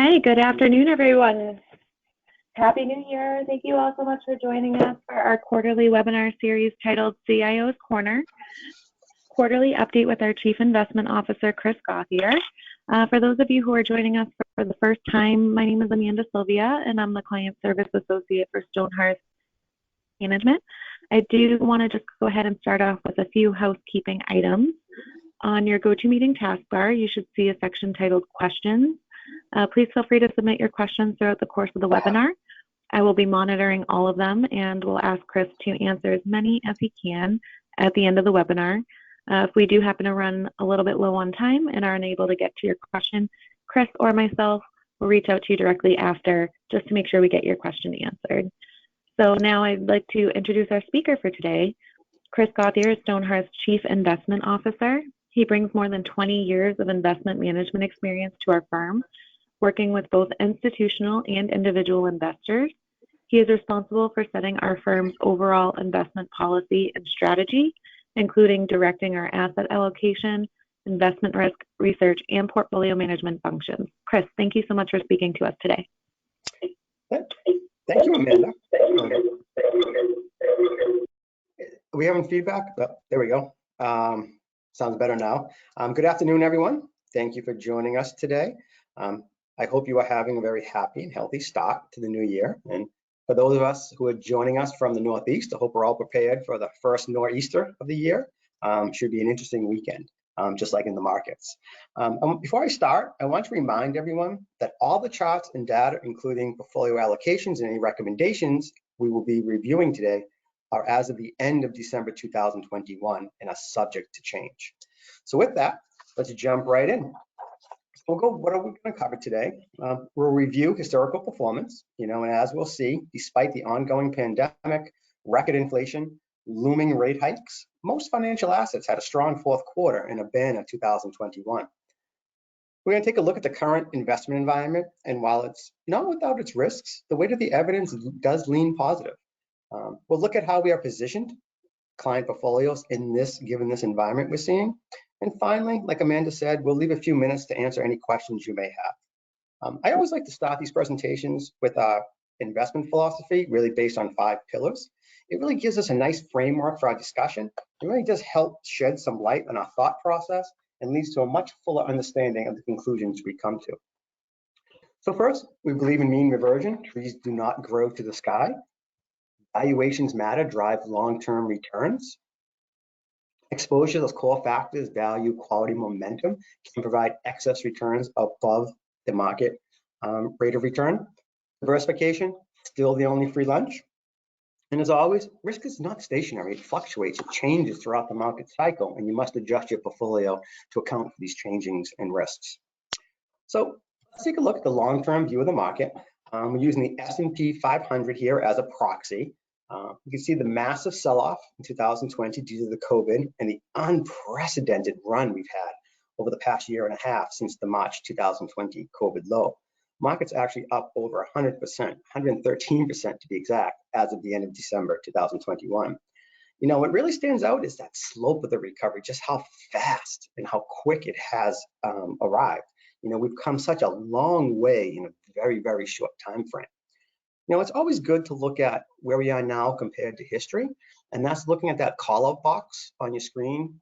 Hi, good afternoon, everyone. Happy New Year. Thank you all so much for joining us for our quarterly webinar series titled CIO's Corner, quarterly update with our Chief Investment Officer, Chris Gauthier. For those of you who are joining us for the first time, my name is Amanda Sylvia, and I'm the Client Service Associate for Stonehearth Management. I do want to just go ahead and start off with a few housekeeping items. On your GoToMeeting taskbar, you should see a section titled Questions. Please feel free to submit your questions throughout the course of the webinar. I will be monitoring all of them and will ask Chris to answer as many as he can at the end of the webinar. If we do happen to run a little bit low on time and are unable to get to your question, Chris or myself will reach out to you directly after just to make sure we get your question answered. So now I'd like to introduce our speaker for today. Chris Gauthier is Stonehearth's Chief Investment Officer. He brings more than 20 years of investment management experience to our firm, working with both institutional and individual investors. He is responsible for setting our firm's overall investment policy and strategy, including directing our asset allocation, investment risk, research, and portfolio management functions. Chris, thank you so much for speaking to us today. Thank you, Amanda. Are we having feedback? Oh, there we go. Sounds better now. Good afternoon, everyone. Thank you for joining us today. I hope you are having a very happy and healthy start to the new year. And for those of us who are joining us from the Northeast, I hope we're all prepared for the first nor'easter of the year. Should be an interesting weekend, just like in the markets. Before I start, I want to remind everyone that all the charts and data, including portfolio allocations and any recommendations we will be reviewing today, are as of the end of December 2021 and are subject to change. So with that, let's jump right in. What are we going to cover today? We'll review historical performance, and as we'll see, despite the ongoing pandemic, record inflation, looming rate hikes, most financial assets had a strong fourth quarter and a banner 2021. We're going to take a look at the current investment environment, and while it's not without its risks, the weight of the evidence does lean positive. We'll look at how we are positioned, client portfolios given this environment we're seeing. And finally, like Amanda said, we'll leave a few minutes to answer any questions you may have. I always like to start these presentations with our investment philosophy, really based on 5 pillars. It really gives us a nice framework for our discussion. It really does help shed some light on our thought process and leads to a much fuller understanding of the conclusions we come to. So first, we believe in mean reversion. Trees do not grow to the sky. Valuations matter, drive long-term returns. Exposure, those core factors, value, quality, momentum, can provide excess returns above the market rate of return. Diversification, still the only free lunch. And as always, risk is not stationary. It fluctuates, it changes throughout the market cycle, and you must adjust your portfolio to account for these changings and risks. So let's take a look at the long-term view of the market. We're using the S&P 500 here as a proxy. You can see the massive sell-off in 2020 due to the COVID and the unprecedented run we've had over the past year and a half since the March 2020 COVID low. Market's actually up over 100%, 113% to be exact, as of the end of December 2021. What really stands out is that slope of the recovery, just how fast and how quick it has arrived. We've come such a long way in a very, very short time frame. It's always good to look at where we are now compared to history, and that's looking at that call-out box on your screen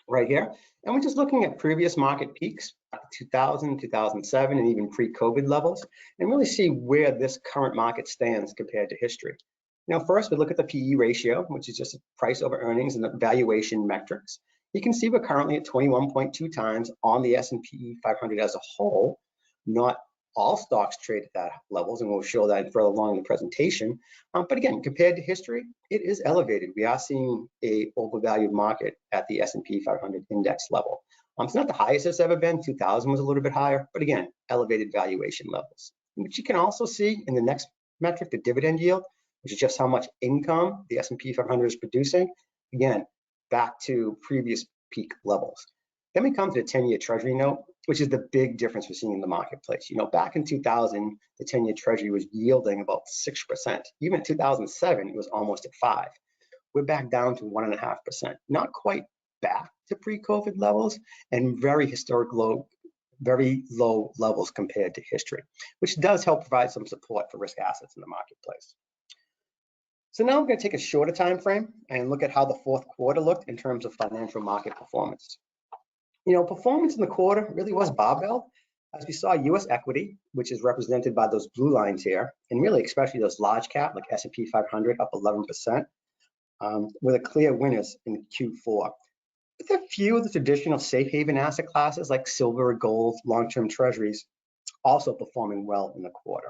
right here. And we're just looking at previous market peaks, 2000, 2007, and even pre-COVID levels, and really see where this current market stands compared to history. First we look at the PE ratio, which is just price over earnings and the valuation metrics. You can see we're currently at 21.2 times on the S&P 500 as a whole. Not all stocks trade at that levels, and we'll show that further along in the presentation. But again, compared to history, it is elevated. We are seeing a overvalued market at the S&P 500 index level. It's not the highest it's ever been. 2000 was a little bit higher, but again, elevated valuation levels. Which you can also see in the next metric, the dividend yield, which is just how much income the S&P 500 is producing. Again, back to previous peak levels. Then we come to the 10-year Treasury note, which is the big difference we're seeing in the marketplace. Back in 2000, the 10-year Treasury was yielding about 6%. Even in 2007, it was almost at 5%. We're back down to 1.5%. Not quite back to pre-COVID levels, and very historic low very low levels compared to history, which does help provide some support for risk assets in the marketplace. So now I'm going to take a shorter time frame and look at how the fourth quarter looked in terms of financial market performance. Performance in the quarter really was barbell, as we saw U.S. equity, which is represented by those blue lines here, and really especially those large cap like S&P 500 up 11%, were the clear winners in Q4. But a few of the traditional safe haven asset classes like silver, gold, long-term treasuries also performing well in the quarter.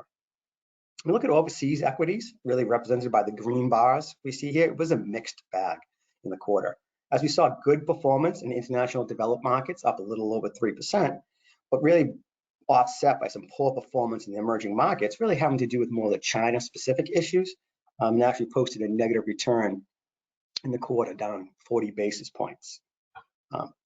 We look at overseas equities, really represented by the green bars we see here. It was a mixed bag in the quarter, as we saw good performance in international developed markets up a little over 3%, but really offset by some poor performance in the emerging markets, really having to do with more of the China-specific issues, and actually posted a negative return in the quarter, down 40 basis points.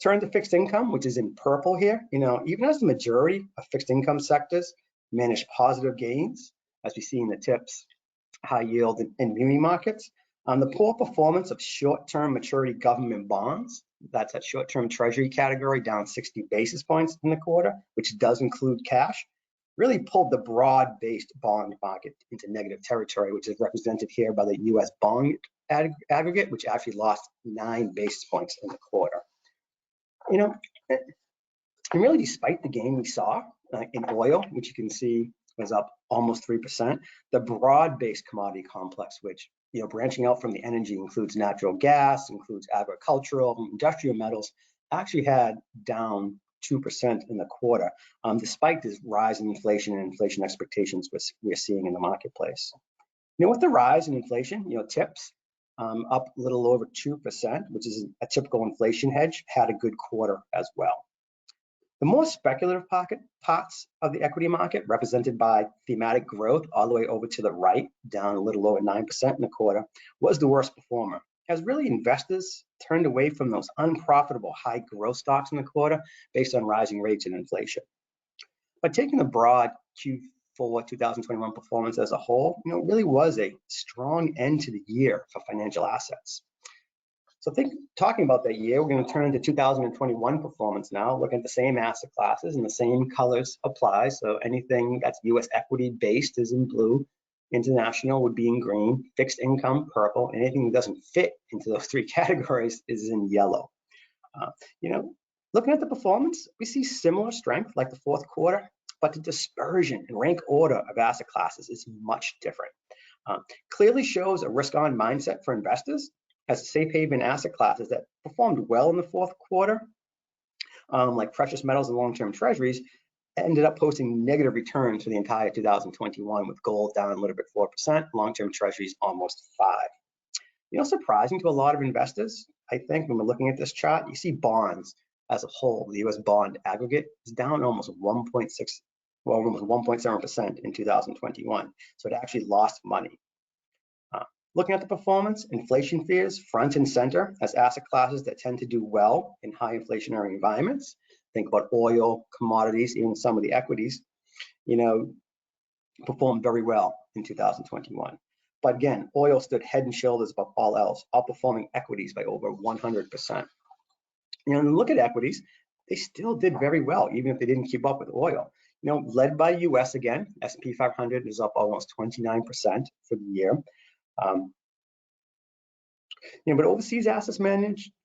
Turn to fixed income, which is in purple here. Even as the majority of fixed income sectors managed positive gains, as we see in the tips, high yield and muni markets, the poor performance of short-term maturity government bonds, that's that short-term treasury category, down 60 basis points in the quarter, which does include cash, really pulled the broad-based bond market into negative territory, which is represented here by the U.S. bond aggregate, which actually lost 9 basis points in the quarter. And really, despite the gain we saw in oil, which you can see was up almost 3%, the broad-based commodity complex, which, branching out from the energy, includes natural gas, includes agricultural, industrial metals, actually had down 2% in the quarter, despite this rise in inflation and inflation expectations we're seeing in the marketplace. With the rise in inflation, tips up a little over 2%, which is a typical inflation hedge, had a good quarter as well. The more speculative parts of the equity market, represented by thematic growth all the way over to the right, down a little over 9% in the quarter, was the worst performer, as really investors turned away from those unprofitable high growth stocks in the quarter based on rising rates and inflation. But taking the broad Q4 2021 performance as a whole, really was a strong end to the year for financial assets. So talking about that year, we're going to turn into 2021 performance now, looking at the same asset classes and the same colors apply. So anything that's U.S. equity based is in blue, international would be in green, fixed income purple, and anything that doesn't fit into those three categories is in yellow. Looking at the performance, we see similar strength like the fourth quarter, but the dispersion and rank order of asset classes is much different. Clearly shows a risk-on mindset for investors, as safe haven asset classes that performed well in the fourth quarter, like precious metals and long-term treasuries, ended up posting negative returns for the entire 2021, with gold down a little bit 4%, long-term treasuries almost 5%. Surprising to a lot of investors, I think, when we're looking at this chart, you see bonds as a whole, the U.S. bond aggregate is down almost 1.7% in 2021. So it actually lost money. Looking at the performance, inflation fears front and center as asset classes that tend to do well in high inflationary environments. Think about oil, commodities, even some of the equities, performed very well in 2021. But again, oil stood head and shoulders above all else, outperforming equities by over 100%. Look at equities, they still did very well, even if they didn't keep up with oil. Led by US again, S&P 500 is up almost 29% for the year. But overseas assets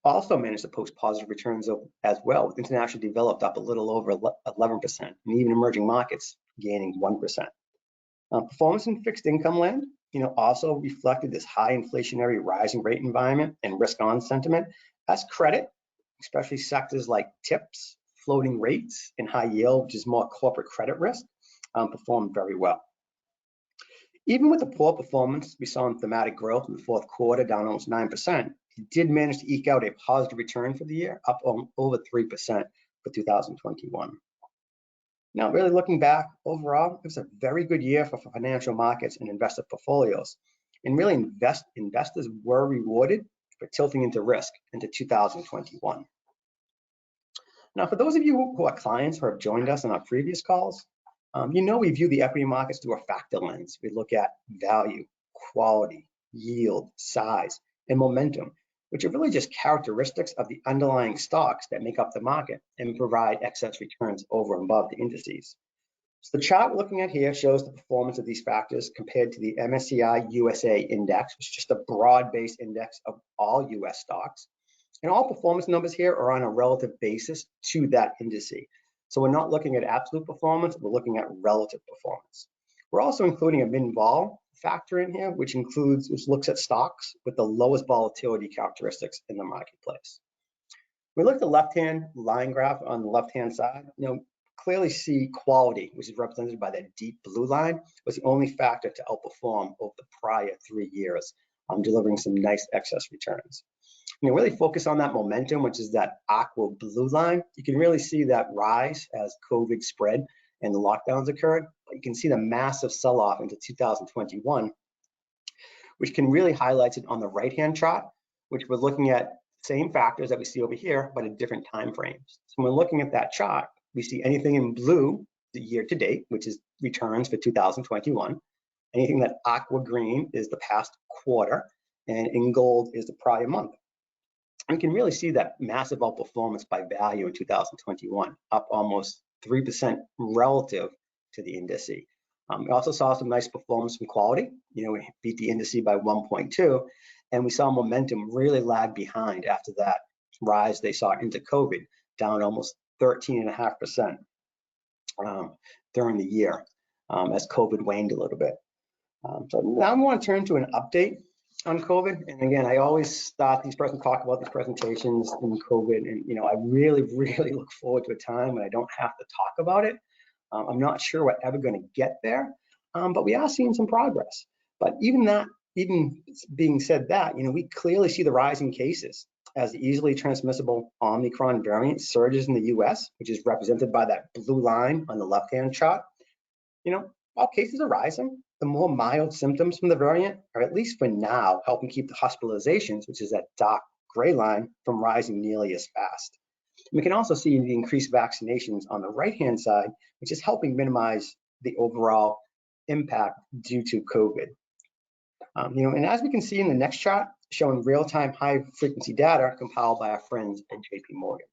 also managed to post positive returns as well, with international developed up a little over 11%, and even emerging markets gaining 1%. Performance in fixed income land, also reflected this high inflationary rising rate environment and risk-on sentiment, as credit, especially sectors like tips, floating rates, and high yield, which is more corporate credit risk, performed very well. Even with the poor performance we saw in thematic growth in the fourth quarter, down almost 9%, it did manage to eke out a positive return for the year, up over 3% for 2021. Now, really looking back, overall, it was a very good year for financial markets and investor portfolios. And really, investors were rewarded for tilting into risk into 2021. Now, for those of you who are clients or have joined us on our previous calls, we view the equity markets through a factor lens. We look at value, quality, yield, size, and momentum. which are really just characteristics of the underlying stocks that make up the market and provide excess returns over and above the indices. So the chart we're looking at here shows the performance of these factors compared to the MSCI USA index, which is just a broad-based index of all US stocks. And all performance numbers here are on a relative basis to that indice. So we're not looking at absolute performance, we're looking at relative performance. We're also including a min-vol factor in here, which looks at stocks with the lowest volatility characteristics in the marketplace. We look at the left-hand line graph on the left-hand side, clearly see quality, which is represented by that deep blue line, was the only factor to outperform over the prior 3 years, delivering some nice excess returns. Really focus on that momentum, which is that aqua blue line. You can really see that rise as COVID spread and the lockdowns occurred. But you can see the massive sell-off into 2021, which can really highlight it on the right-hand chart, which we're looking at same factors that we see over here, but at different time frames. So when we're looking at that chart, we see anything in blue, the year to date, which is returns for 2021. Anything that aqua green is the past quarter, and in gold is the prior month. And you can really see that massive outperformance by value in 2021, up almost 3% relative to the indice. We also saw some nice performance from quality. We beat the indice by 1.2, and we saw momentum really lag behind after that rise they saw into COVID, down almost 13.5% during the year as COVID waned a little bit. So now I want to turn to an update on COVID. And again, I always thought talk about these presentations in COVID, and I really, really look forward to a time when I don't have to talk about it. I'm not sure we're ever going to get there, but we are seeing some progress. But even being said that, we clearly see the rise in cases as the easily transmissible Omicron variant surges in the US, which is represented by that blue line on the left-hand chart. While cases are rising, the more mild symptoms from the variant are, at least for now, helping keep the hospitalizations, which is that dark gray line, from rising nearly as fast. We can also see the increased vaccinations on the right-hand side, which is helping minimize the overall impact due to COVID. And as we can see in the next chart, showing real-time high-frequency data compiled by our friends at JP Morgan.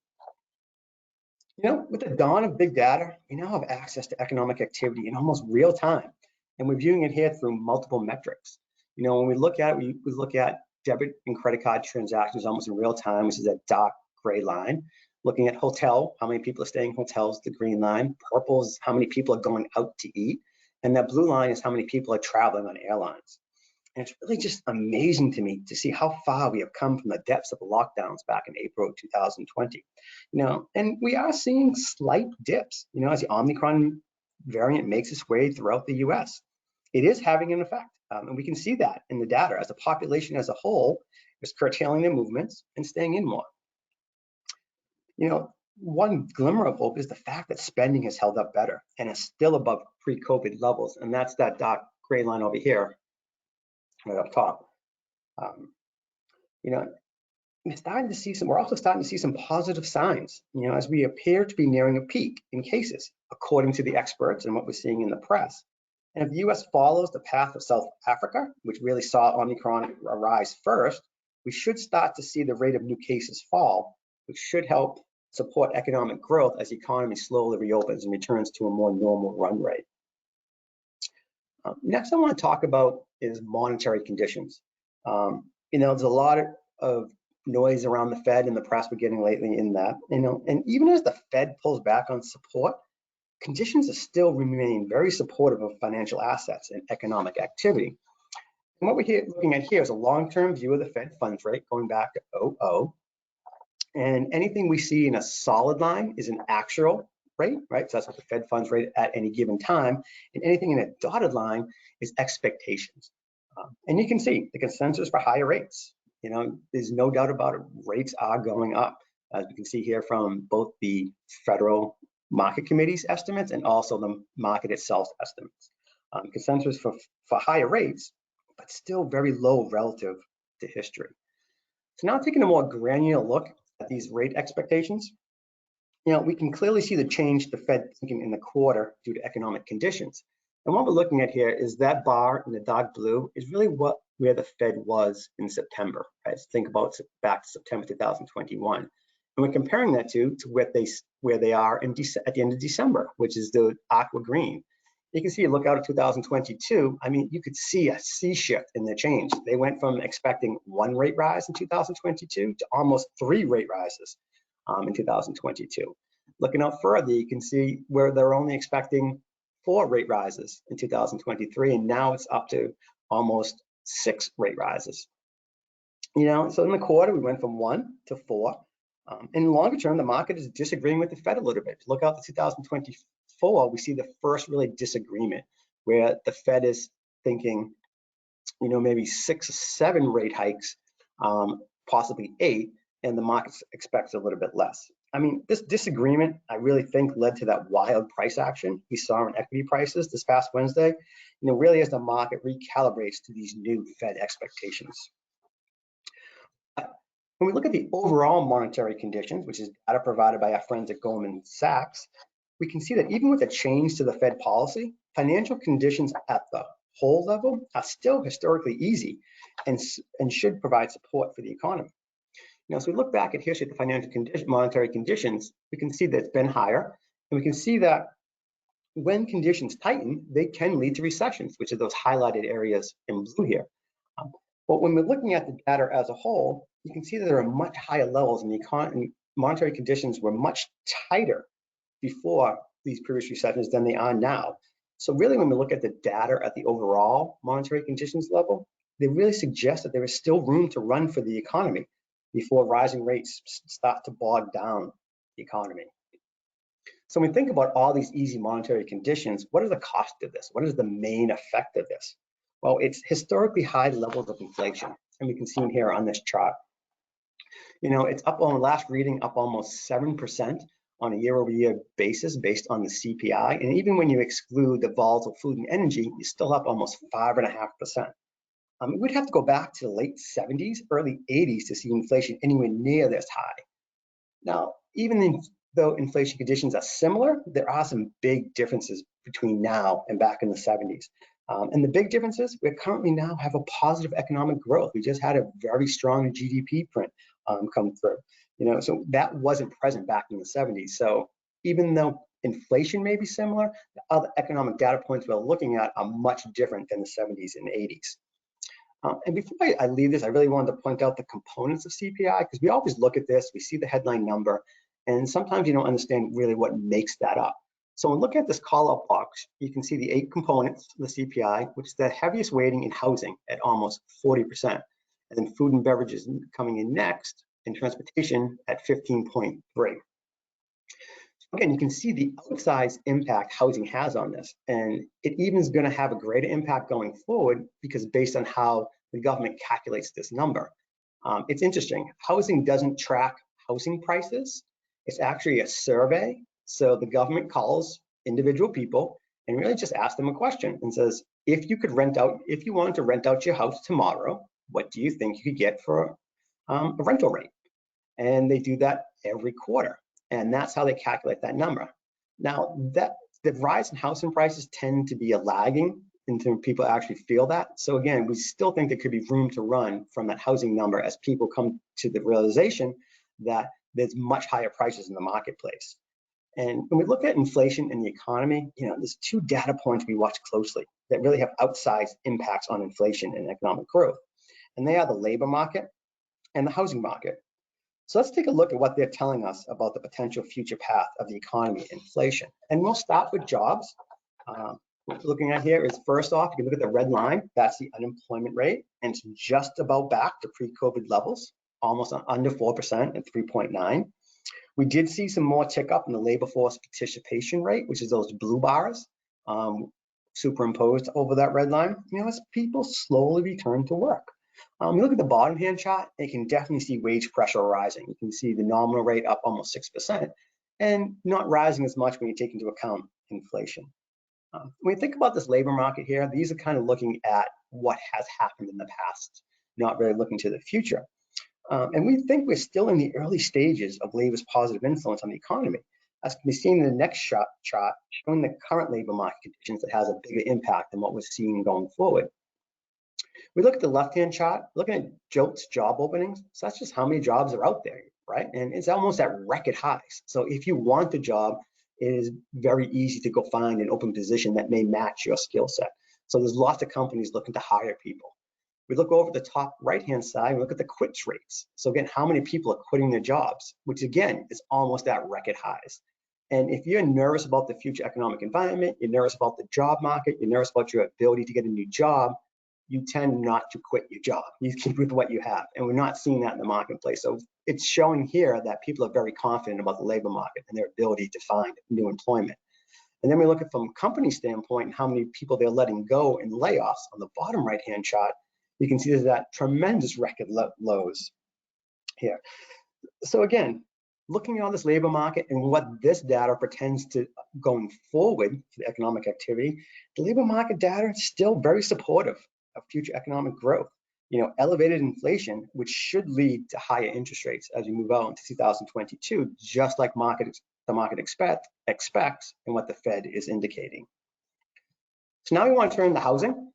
With the dawn of big data, we now have access to economic activity in almost real time, and we're viewing it here through multiple metrics. When we look at it, we look at debit and credit card transactions almost in real time, which is that dark gray line. Looking at hotel, how many people are staying in hotels, the green line. Purple is how many people are going out to eat, and that blue line is how many people are traveling on airlines. And it's really just amazing to me to see how far we have come from the depths of the lockdowns back in April of 2020. And we are seeing slight dips, as the Omicron variant makes its way throughout the US. It is having an effect, and we can see that in the data as the population as a whole is curtailing their movements and staying in more. One glimmer of hope is the fact that spending has held up better and is still above pre-COVID levels, and that's that dark gray line over here, right up top. We're also starting to see some positive signs, as we appear to be nearing a peak in cases, according to the experts and what we're seeing in the press. And if the US follows the path of South Africa, which really saw Omicron rise first, we should start to see the rate of new cases fall, which should help support economic growth as the economy slowly reopens and returns to a more normal run rate. Next, I want to talk about is monetary conditions. There's a lot of noise around the Fed and the press we're getting lately in that, and even as the Fed pulls back on support, conditions are still remain very supportive of financial assets and economic activity. And what we're looking at here is a long-term view of the Fed funds rate going back to 00. And anything we see in a solid line is an actual rate, right? So that's what the Fed funds rate at any given time. And anything in a dotted line is expectations. And you can see the consensus for higher rates. There's no doubt about it. Rates are going up, as we can see here from both the Federal Market Committee's estimates and also the market itself's estimates. Consensus for higher rates, but still very low relative to history. So now taking a more granular look at these rate expectations, we can clearly see the change the Fed thinking in the quarter due to economic conditions. And what we're looking at here is that bar in the dark blue is really what where the Fed was in September, right? So think about back to September 2021. And we're comparing that to where they are at the end of December, which is the aqua green. You can see, you look out at 2022, I mean, you could see a sea shift in the change. They went from expecting 1 rate rise in 2022 to almost 3 rate rises in 2022. Looking out further, you can see where they're only expecting 4 rate rises in 2023, and now it's up to almost 6 rate rises. So in the quarter, we went from 1 to 4. In the longer term, the market is disagreeing with the Fed a little bit. Look out to 2024, we see the first really disagreement where the Fed is thinking, maybe 6 or 7 rate hikes, possibly 8, and the market expects a little bit less. I mean, this disagreement, I really think, led to that wild price action we saw in equity prices this past Wednesday, really as the market recalibrates to these new Fed expectations. When we look at the overall monetary conditions, which is data provided by our friends at Goldman Sachs, we can see that even with a change to the Fed policy, financial conditions at the whole level are still historically easy and should provide support for the economy. So we look back at history of the financial monetary conditions, we can see that it's been higher, and we can see that when conditions tighten, they can lead to recessions, which are those highlighted areas in blue here. But when we're looking at the data as a whole, you can see that there are much higher levels in the economy. Monetary conditions were much tighter before these previous recessions than they are now. So really, when we look at the data at the overall monetary conditions level, they really suggest that there is still room to run for the economy before rising rates start to bog down the economy. So when we think about all these easy monetary conditions, what is the cost of this? What is the main effect of this? Well, it's historically high levels of inflation, and we can see them here on this chart. It's up on last reading, up almost 7% on a year-over-year basis based on the CPI. And even when you exclude the volatile food and energy, you're still up almost 5.5%. We'd have to go back to the late 70s, early 80s to see inflation anywhere near this high. Now, even though inflation conditions are similar, there are some big differences between now and back in the 70s. And the big differences, we currently now have a positive economic growth. We just had a very strong GDP print come through. So that wasn't present back in the 70s. So even though inflation may be similar, the other economic data points we're looking at are much different than the 70s and 80s. And before I leave this, I really wanted to point out the components of CPI, because we always look at this, we see the headline number, and sometimes you don't understand really what makes that up. So when looking at this call-out box, you can see the 8 components of the CPI, which is the heaviest weighting in housing at almost 40%. And then food and beverages coming in next, and transportation at 15.3. Again, you can see the outsized impact housing has on this, and it even is going to have a greater impact going forward because based on how the government calculates this number. It's interesting, housing doesn't track housing prices. It's actually a survey. So the government calls individual people and really just asks them a question and says, if you wanted to rent out your house tomorrow, what do you think you could get for a rental rate? And they do that every quarter. And that's how they calculate that number. Now, the rise in housing prices tend to be a lagging until people actually feel that. So again, we still think there could be room to run from that housing number as people come to the realization that there's much higher prices in the marketplace. And when we look at inflation in the economy, there's 2 data points we watch closely that really have outsized impacts on inflation and economic growth. And they are the labor market and the housing market. So let's take a look at what they're telling us about the potential future path of the economy and inflation. And we'll start with jobs. What we're looking at here is, first off, you can look at the red line, that's the unemployment rate, and it's just about back to pre-COVID levels, almost under 4% at 3.9. We did see some more tick up in the labor force participation rate, which is those blue bars superimposed over that red line, as people slowly return to work. You look at the bottom hand chart, you can definitely see wage pressure rising. You can see the nominal rate up almost 6% and not rising as much when you take into account inflation. When you think about this labor market here, these are kind of looking at what has happened in the past, not really looking to the future. And we think we're still in the early stages of labor's positive influence on the economy. As can be seen in the next chart showing the current labor market conditions that has a bigger impact than what we're seeing going forward. We look at the left-hand chart, looking at JOLTS job openings. So that's just how many jobs are out there, right? And it's almost at record highs. So if you want a job, it is very easy to go find an open position that may match your skill set. So there's lots of companies looking to hire people. We look over the top right-hand side and look at the quits rates. So again, how many people are quitting their jobs, which again is almost at record highs. And if you're nervous about the future economic environment, you're nervous about the job market, you're nervous about your ability to get a new job, you tend not to quit your job. You keep with what you have. And we're not seeing that in the marketplace. So it's showing here that people are very confident about the labor market and their ability to find new employment. And then we look at from a company standpoint and how many people they're letting go in layoffs on the bottom right-hand chart. You can see there's that tremendous record lows here. So again, looking at all this labor market and what this data pretends to going forward for the economic activity, the labor market data is still very supportive of future economic growth. You know, elevated inflation, which should lead to higher interest rates as we move out into 2022, just like the market expects and what the Fed is indicating. So now we want to turn to housing.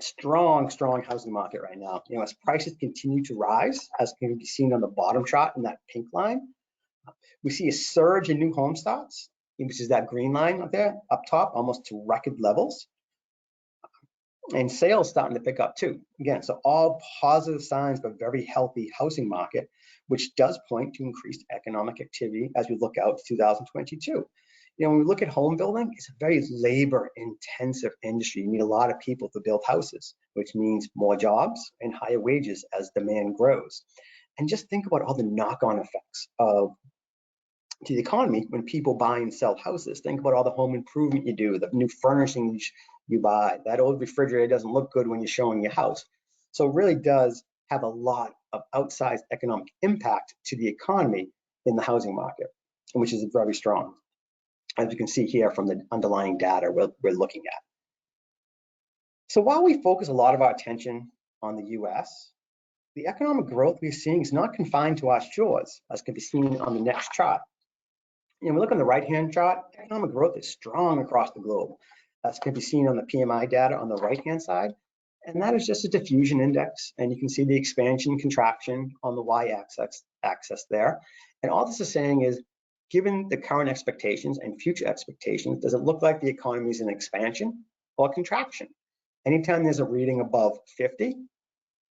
Strong housing market right now. You know, as prices continue to rise, as can be seen on the bottom chart in that pink line, we see a surge in new home starts, which is that green line up there, up top, almost to record levels. And sales starting to pick up too. Again, so all positive signs of a very healthy housing market, which does point to increased economic activity as we look out to 2022. You know, when we look at home building, it's a very labor-intensive industry. You need a lot of people to build houses, which means more jobs and higher wages as demand grows. And just think about all the knock-on effects to the economy when people buy and sell houses. Think about all the home improvement you do, the new furnishings you buy. That old refrigerator doesn't look good when you're showing your house. So it really does have a lot of outsized economic impact to the economy in the housing market, which is very strong, as you can see here from the underlying data we're looking at. So while we focus a lot of our attention on the US, the economic growth we're seeing is not confined to our shores, as can be seen on the next chart. You know, we look on the right-hand chart, economic growth is strong across the globe, as can be seen on the PMI data on the right-hand side. And that is just a diffusion index. And you can see the expansion and contraction on the y-axis there. And all this is saying is, given the current expectations and future expectations, does it look like the economy is in expansion or contraction? Anytime there's a reading above 50,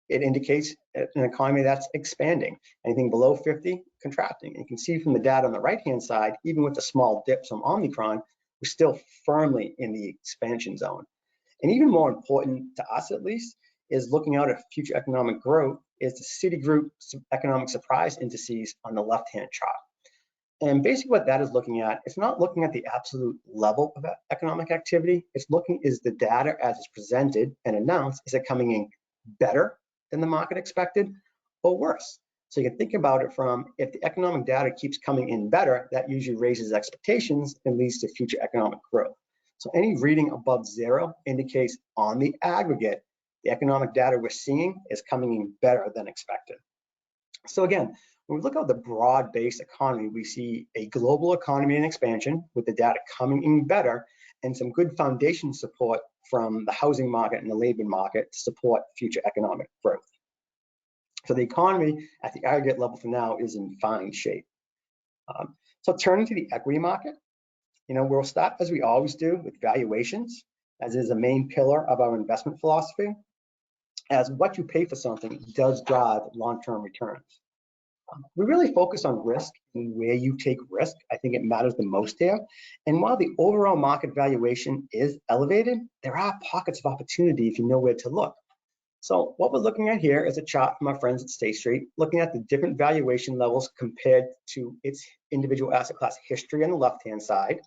it indicates an economy that's expanding. Anything below 50, contracting. And you can see from the data on the right-hand side, even with the small dips from Omicron, we're still firmly in the expansion zone. And even more important to us, at least, is looking out at future economic growth is the Citigroup economic surprise indices on the left-hand chart. And basically what that is looking at, it's not looking at the absolute level of economic activity. It's looking is the data as it's presented and announced, is it coming in better than the market expected or worse? So you can think about it from, if the economic data keeps coming in better, that usually raises expectations and leads to future economic growth. So any reading above 0 indicates on the aggregate, the economic data we're seeing is coming in better than expected. So again, when we look at the broad-based economy, we see a global economy in expansion with the data coming in better and some good foundation support from the housing market and the labor market to support future economic growth. So the economy at the aggregate level for now is in fine shape. So turning to the equity market, you know, we'll start as we always do with valuations, as is a main pillar of our investment philosophy, as what you pay for something does drive long-term returns. We really focus on risk and where you take risk. I think it matters the most here. And while the overall market valuation is elevated, there are pockets of opportunity if you know where to look. So what we're looking at here is a chart from our friends at State Street, looking at the different valuation levels compared to its individual asset class history on the left-hand side,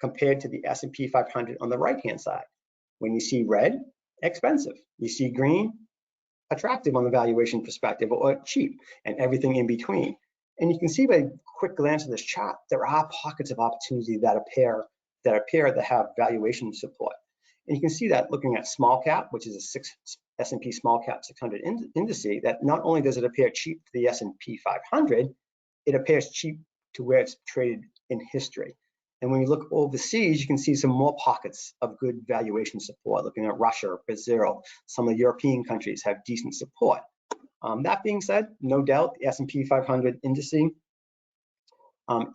compared to the S&P 500 on the right-hand side. When you see red, expensive. You see green, attractive on the valuation perspective, or cheap, and everything in between. And you can see by a quick glance at this chart, there are pockets of opportunity that appear to have valuation support. And you can see that looking at small cap, which is a S&P small cap 600 index, that not only does it appear cheap to the S&P 500, it appears cheap to where it's traded in history. And when you look overseas, you can see some more pockets of good valuation support. Looking at Russia, Brazil, some of the European countries have decent support. That being said, no doubt the S&P 500 index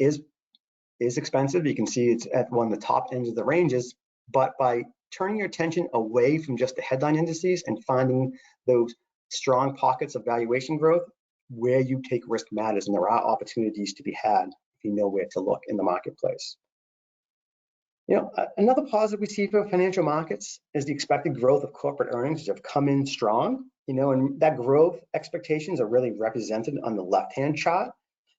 is expensive. You can see it's at one of the top ends of the ranges, but by turning your attention away from just the headline indices and finding those strong pockets of valuation growth, where you take risk matters, and there are opportunities to be had if you know where to look in the marketplace. Another positive we see for financial markets is the expected growth of corporate earnings, which have come in strong, and that growth expectations are really represented on the left-hand chart.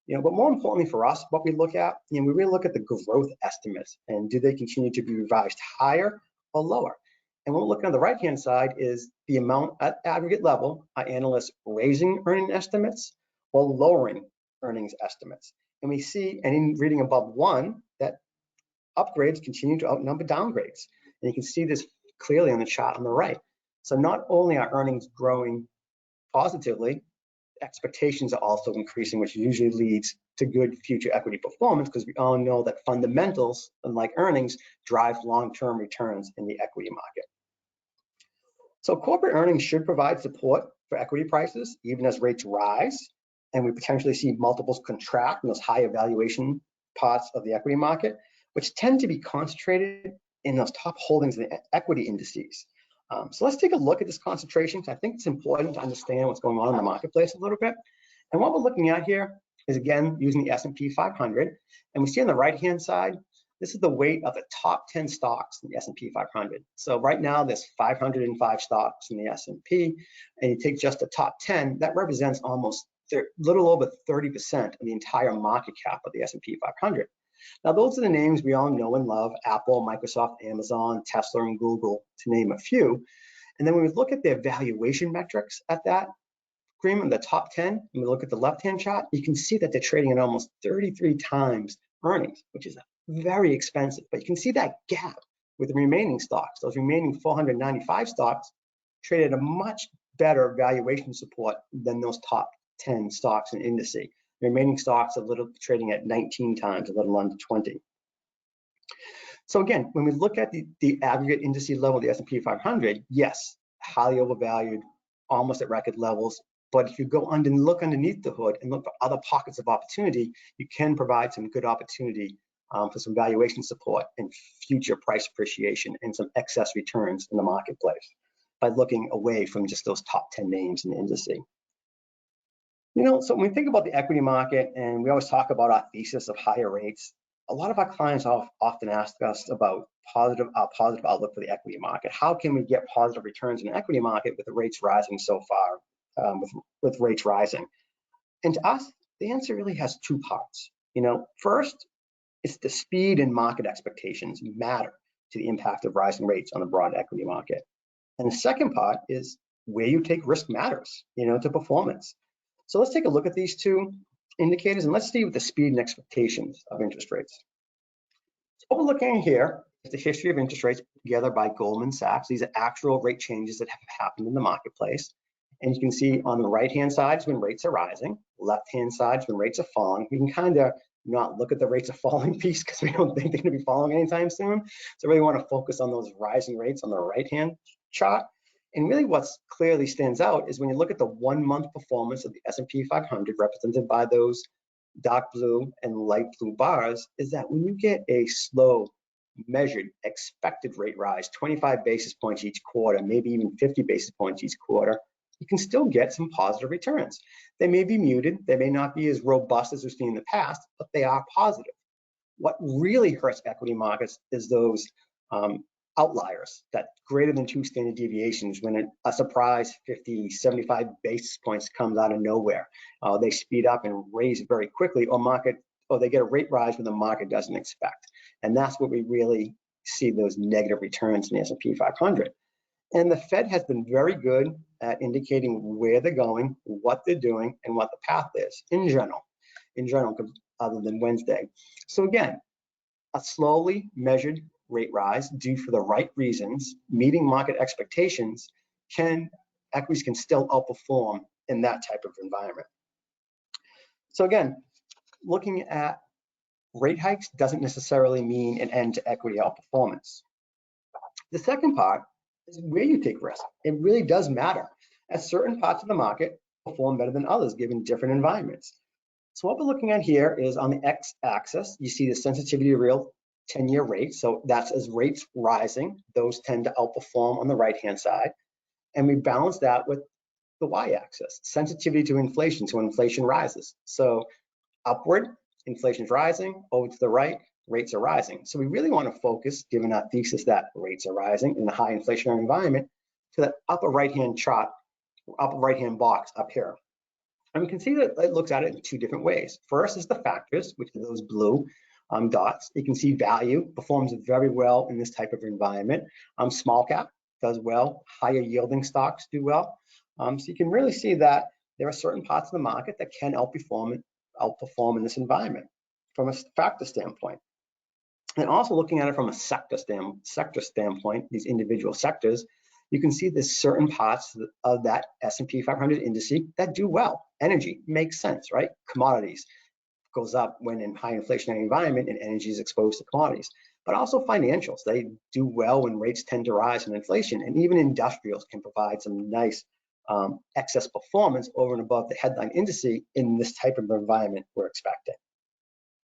But more importantly for us, what we look at, we really look at the growth estimates and do they continue to be revised higher or lower? And what we're looking on the right-hand side is the amount at aggregate level are analysts raising earning estimates or lowering earnings estimates. And we see, and in reading above 1, that upgrades continue to outnumber downgrades. And you can see this clearly on the chart on the right. So not only are earnings growing positively, expectations are also increasing, which usually leads to good future equity performance, because we all know that fundamentals, unlike earnings, drive long-term returns in the equity market. So corporate earnings should provide support for equity prices, even as rates rise, and we potentially see multiples contract in those higher valuation parts of the equity market, which tend to be concentrated in those top holdings in the equity indices. So let's take a look at this concentration, because I think it's important to understand what's going on in the marketplace a little bit. And what we're looking at here is, again, using the S&P 500. And we see on the right-hand side, this is the weight of the top 10 stocks in the S&P 500. So right now, there's 505 stocks in the S&P, and you take just the top 10, that represents almost a little over 30% of the entire market cap of the S&P 500. Now, those are the names we all know and love: Apple, Microsoft, Amazon, Tesla, and Google, to name a few. And then when we look at their valuation metrics at that agreement, the top 10, and we look at the left-hand chart, you can see that they're trading at almost 33 times earnings, which is very expensive. But you can see that gap with the remaining stocks. Those remaining 495 stocks trade at a much better valuation support than those top 10 stocks in indices. The remaining stocks are trading at 19 times, a little under 20. So again, when we look at the aggregate indices level of the S&P 500, yes, highly overvalued, almost at record levels. But if you go and look underneath the hood and look for other pockets of opportunity, you can provide some good opportunity for some valuation support and future price appreciation and some excess returns in the marketplace by looking away from just those top 10 names in the indices. So when we think about the equity market, and we always talk about our thesis of higher rates, a lot of our clients often ask us about positive outlook for the equity market. How can we get positive returns in the equity market with the rates rising so far, with rates rising? And to us, the answer really has two parts. First, it's the speed and market expectations matter to the impact of rising rates on the broad equity market. And the second part is where you take risk matters, to performance. So let's take a look at these two indicators, and let's see what the speed and expectations of interest rates. So what we're looking at here is the history of interest rates put together by Goldman Sachs. These are actual rate changes that have happened in the marketplace. And you can see on the right-hand side is when rates are rising, left-hand side is when rates are falling. We can kind of not look at the rates of falling piece because we don't think they're going to be falling anytime soon. So really want to focus on those rising rates on the right-hand chart. And really what's clearly stands out is when you look at the 1-month performance of the S&P 500 represented by those dark blue and light blue bars, is that when you get a slow, measured, expected rate rise, 25 basis points each quarter, maybe even 50 basis points each quarter, you can still get some positive returns. They may be muted, they may not be as robust as we've seen in the past, but they are positive. What really hurts equity markets is those outliers, that greater than 2 standard deviations, when a surprise 50, 75 basis points comes out of nowhere. They speed up and raise very quickly, or they get a rate rise when the market doesn't expect. And that's what we really see, those negative returns in the S&P 500. And the Fed has been very good at indicating where they're going, what they're doing, and what the path is in general, other than Wednesday. So again, a slowly measured rate rise due for the right reasons, meeting market expectations, equities can still outperform in that type of environment. So again, looking at rate hikes doesn't necessarily mean an end to equity outperformance. The second part is where you take risk. It really does matter, as certain parts of the market perform better than others given different environments. So what we're looking at here is on the x-axis, you see the sensitivity to real 10-year rates. So that's as rates rising, those tend to outperform on the right-hand side. And we balance that with the y-axis, sensitivity to inflation, so inflation rises. So upward, inflation's rising, over to the right, rates are rising. So we really want to focus, given our thesis that rates are rising in a high inflationary environment, to that upper right-hand chart, upper right-hand box up here. And we can see that it looks at it in two different ways. First is the factors, which are those blue dots. You can see value performs very well in this type of environment. Small cap does well, higher yielding stocks do well. So you can really see that there are certain parts of the market that can outperform in this environment from a factor standpoint. And also looking at it from a sector standpoint, these individual sectors, you can see there's certain parts of that S&P 500 index that do well. Energy makes sense, right? Commodities goes up when in high inflationary environment and energy is exposed to commodities. But also financials, they do well when rates tend to rise in inflation, and even industrials can provide some nice excess performance over and above the headline index in this type of environment we're expecting.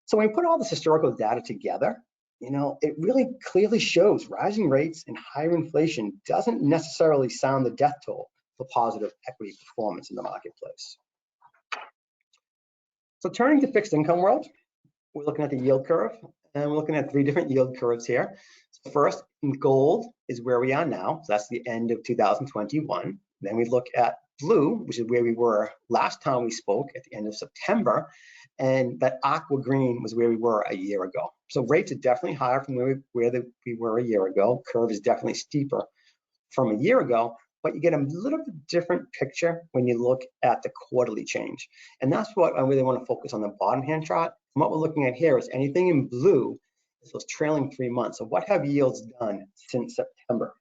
So when we put all this historical data together, it really clearly shows rising rates and higher inflation doesn't necessarily sound the death toll for positive equity performance in the marketplace. So turning to fixed income world, we're looking at the yield curve, and we're looking at three different yield curves here. So first, in gold is where we are now. So that's the end of 2021. Then we look at blue, which is where we were last time we spoke at the end of September. And that aqua green was where we were a year ago. So rates are definitely higher from where we were a year ago. Curve is definitely steeper from a year ago, but you get a little bit different picture when you look at the quarterly change. And that's what I really want to focus on the bottom hand chart. And what we're looking at here is anything in blue is those trailing 3 months. So what have yields done since September?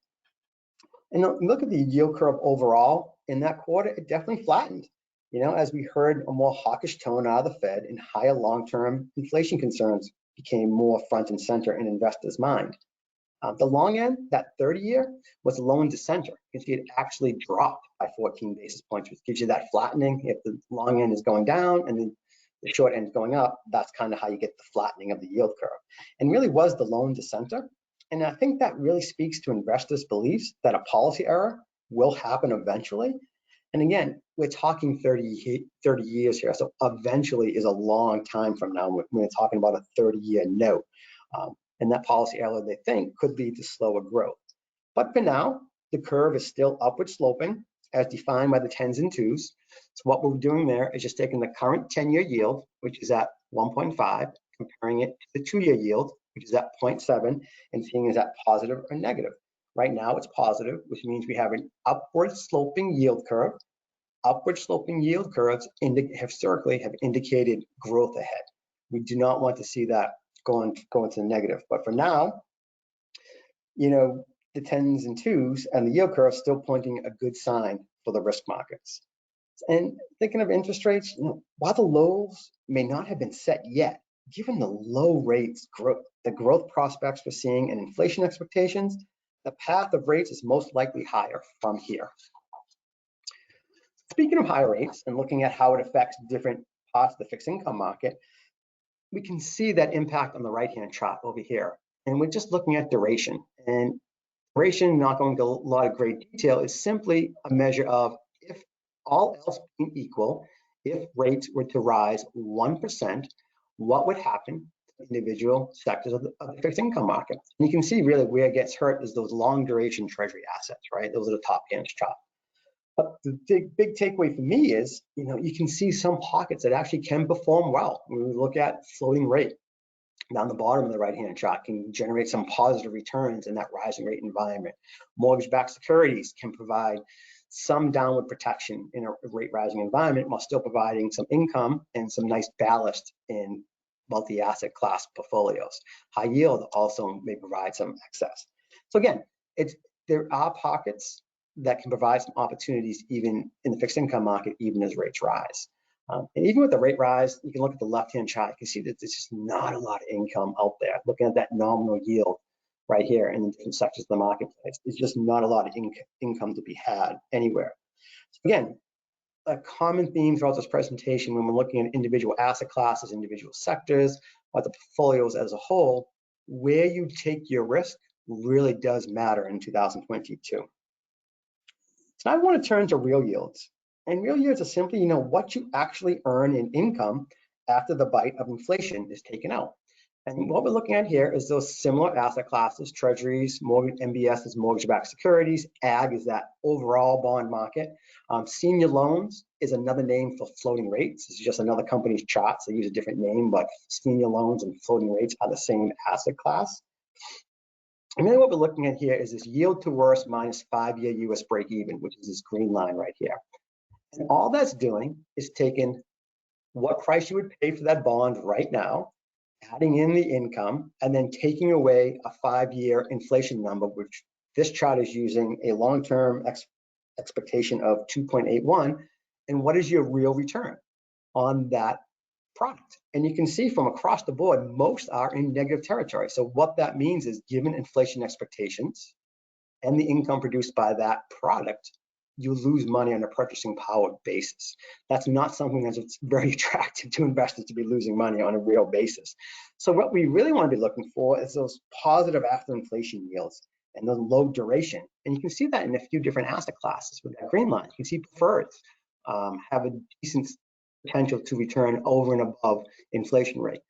And look at the yield curve overall in that quarter, it definitely flattened. As we heard a more hawkish tone out of the Fed and higher long-term inflation concerns became more front and center in investors' mind. The long end, that 30-year, was low in December. You can see it actually dropped by 14 basis points, which gives you that flattening. If the long end is going down and then the short end is going up, that's kind of how you get the flattening of the yield curve. And really was the low in December. And I think that really speaks to investors' beliefs that a policy error will happen eventually. And again, we're talking 30 years here. So eventually is a long time from now when we're talking about a 30-year note. And that policy error, they think, could lead to slower growth. But for now, the curve is still upward sloping as defined by the 10s and 2s. So what we're doing there is just taking the current 10-year yield, which is at 1.5, comparing it to the 2-year yield, which is at 0.7, and seeing is that positive or negative. Right now it's positive, which means we have an upward sloping yield curve. Upward sloping yield curves historically have indicated growth ahead. We do not want to see that going to the negative. But for now, the 10s and 2s and the yield curve still pointing a good sign for the risk markets. And thinking of interest rates, while the lows may not have been set yet, given the low rates growth, the growth prospects we're seeing and inflation expectations, the path of rates is most likely higher from here. Speaking of higher rates and looking at how it affects different parts of the fixed income market, we can see that impact on the right-hand chart over here. And we're just looking at duration. And duration, not going into a lot of great detail, is simply a measure of if all else being equal, if rates were to rise 1%, what would happen to individual sectors of the fixed income market? And you can see really where it gets hurt is those long duration treasury assets, right? Those are the top hand chart. But the big takeaway for me is, you can see some pockets that actually can perform well. When we look at floating rate down the bottom of the right-hand chart can generate some positive returns in that rising rate environment. Mortgage-backed securities can provide some downward protection in a rate rising environment while still providing some income and some nice ballast in multi-asset class portfolios. High yield also may provide some excess. So again, there are pockets that can provide some opportunities even in the fixed income market, even as rates rise. And even with the rate rise, you can look at the left-hand chart. You can see that there's just not a lot of income out there. Looking at that nominal yield right here in the different sectors of the marketplace, there's just not a lot of income to be had anywhere. So again, a common theme throughout this presentation when we're looking at individual asset classes, individual sectors, or the portfolios as a whole, where you take your risk really does matter in 2022. So I want to turn to real yields. And real yields are simply, what you actually earn in income after the bite of inflation is taken out. And what we're looking at here is those similar asset classes: treasuries, mortgage, MBS is mortgage-backed securities, ag is that overall bond market. Senior loans is another name for floating rates. This is just another company's charts. They use a different name, but senior loans and floating rates are the same asset class. And really what we're looking at here is this yield to worst minus 5-year US break even, which is this green line right here. And all that's doing is taking what price you would pay for that bond right now, adding in the income, and then taking away a 5-year inflation number, which this chart is using a long-term expectation of 2.81. And what is your real return on that product? And you can see from across the board, most are in negative territory. So what that means is, given inflation expectations and the income produced by that product, you lose money on a purchasing power basis. That's not something that's very attractive to investors, to be losing money on a real basis. So what we really want to be looking for is those positive after inflation yields and the low duration. And you can see that in a few different asset classes with that green line. You can see preferreds have a decent potential to return over and above inflation rate.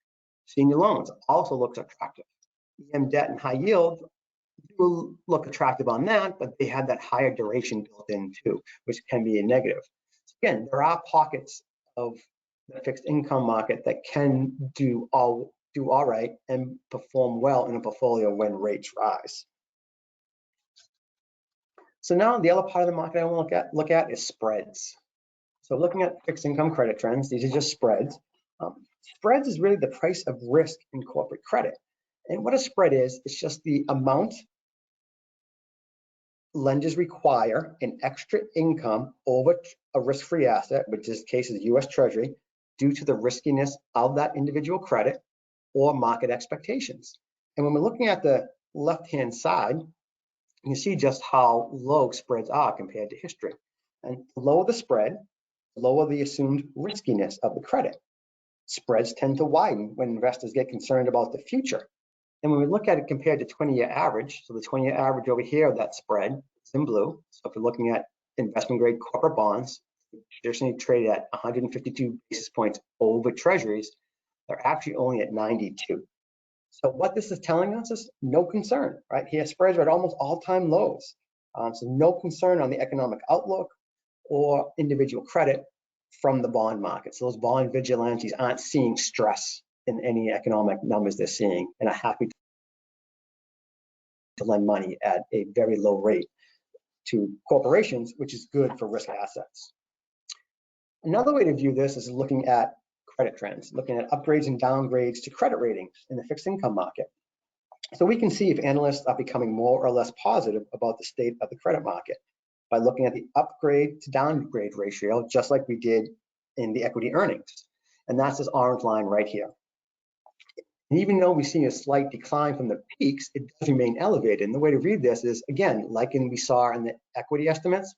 Senior loans also looks attractive. EM debt and high yield do look attractive on that, but they have that higher duration built in too, which can be a negative. So again, there are pockets of the fixed income market that can do all right and perform well in a portfolio when rates rise. So now the other part of the market I want to look at is spreads. So looking at fixed income credit trends, these are just spreads. Spreads is really the price of risk in corporate credit. And what a spread is, it's just the amount lenders require in extra income over a risk-free asset, which in this case is US Treasury, due to the riskiness of that individual credit or market expectations. And when we're looking at the left-hand side, you can see just how low spreads are compared to history. And the lower the spread, the lower the assumed riskiness of the credit. Spreads tend to widen when investors get concerned about the future. And when we look at it compared to 20-year average, so the 20-year average over here of that spread is in blue. So if we're looking at investment grade corporate bonds, traditionally traded at 152 basis points over treasuries, they're actually only at 92. So what this is telling us is no concern, right? Here spreads are at almost all-time lows. So no concern on the economic outlook or individual credit from the bond market. So those bond vigilantes aren't seeing stress in any economic numbers they're seeing, and are happy to lend money at a very low rate to corporations, which is good for risk assets. Another way to view this is looking at credit trends, looking at upgrades and downgrades to credit ratings in the fixed income market. So we can see if analysts are becoming more or less positive about the state of the credit market by looking at the upgrade to downgrade ratio, just like we did in the equity earnings. And that's this orange line right here. And even though we see a slight decline from the peaks, it does remain elevated. And the way to read this is, again, like we saw in the equity estimates,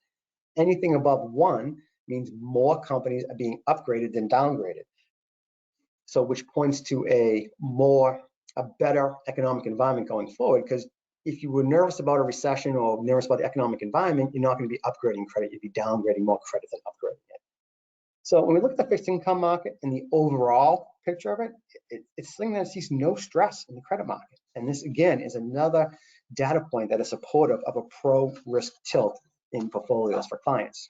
anything above 1 means more companies are being upgraded than downgraded. So which points to a better economic environment going forward, because if you were nervous about a recession or nervous about the economic environment, you're not going to be upgrading credit, you'd be downgrading more credit than upgrading it. So when we look at the fixed income market and the overall picture of it, it's something that sees no stress in the credit market. And this, again, is another data point that is supportive of a pro-risk tilt in portfolios for clients.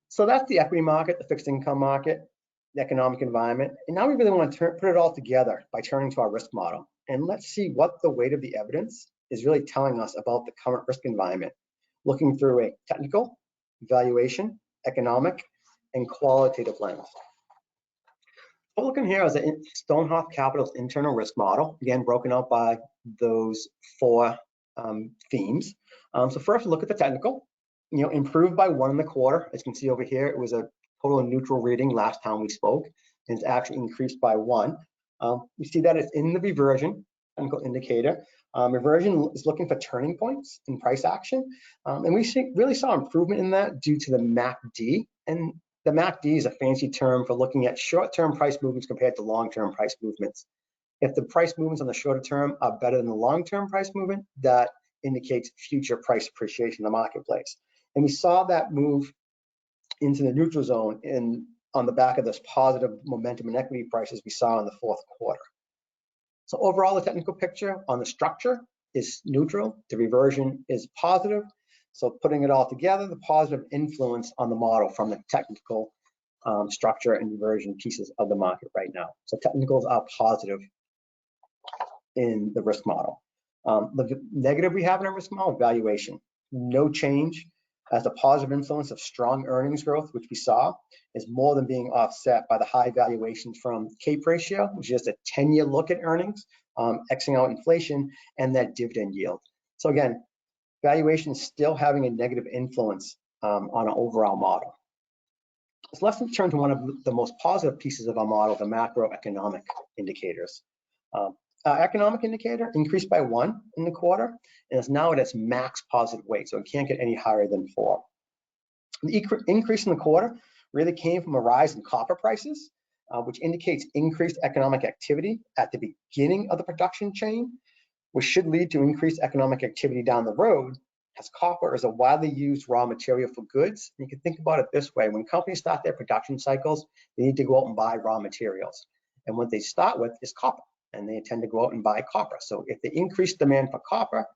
So that's the equity market, the fixed income market, the economic environment. And now we really want to put it all together by turning to our risk model. And let's see what the weight of the evidence is really telling us about the current risk environment, looking through a technical, valuation, economic, and qualitative lens. What we're looking here is a Stonehearth Capital's internal risk model, again, broken out by those 4 themes. So first, look at the technical. Improved by 1 1/4. As you can see over here, it was a total neutral reading last time we spoke, and it's actually increased by 1. We see that it's in the reversion technical indicator. Reversion is looking for turning points in price action, and we really saw improvement in that due to the MACD. And the MACD is a fancy term for looking at short-term price movements compared to long-term price movements. If the price movements on the shorter term are better than the long-term price movement, that indicates future price appreciation in the marketplace. And we saw that move into the neutral zone on the back of this positive momentum in equity prices we saw in the fourth quarter. So overall, the technical picture on the structure is neutral. The reversion is positive. So putting it all together, the positive influence on the model from the technical structure and reversion pieces of the market right now. So technicals are positive in the risk model. The negative we have in our risk model, valuation. No change, as the positive influence of strong earnings growth, which we saw, is more than being offset by the high valuations from CAPE ratio, which is just a 10-year look at earnings, Xing out inflation, and that dividend yield. So again, valuation is still having a negative influence on our overall model. So let's turn to one of the most positive pieces of our model, the macroeconomic indicators. Economic indicator increased by 1 in the quarter, and is now at its max positive weight, so it can't get any higher than 4. The increase in the quarter really came from a rise in copper prices, which indicates increased economic activity at the beginning of the production chain, which should lead to increased economic activity down the road, as copper is a widely used raw material for goods. You can think about it this way: when companies start their production cycles, they need to go out and buy raw materials, and what they start with is copper, and they tend to go out and buy copper. So if they increase demand for copper,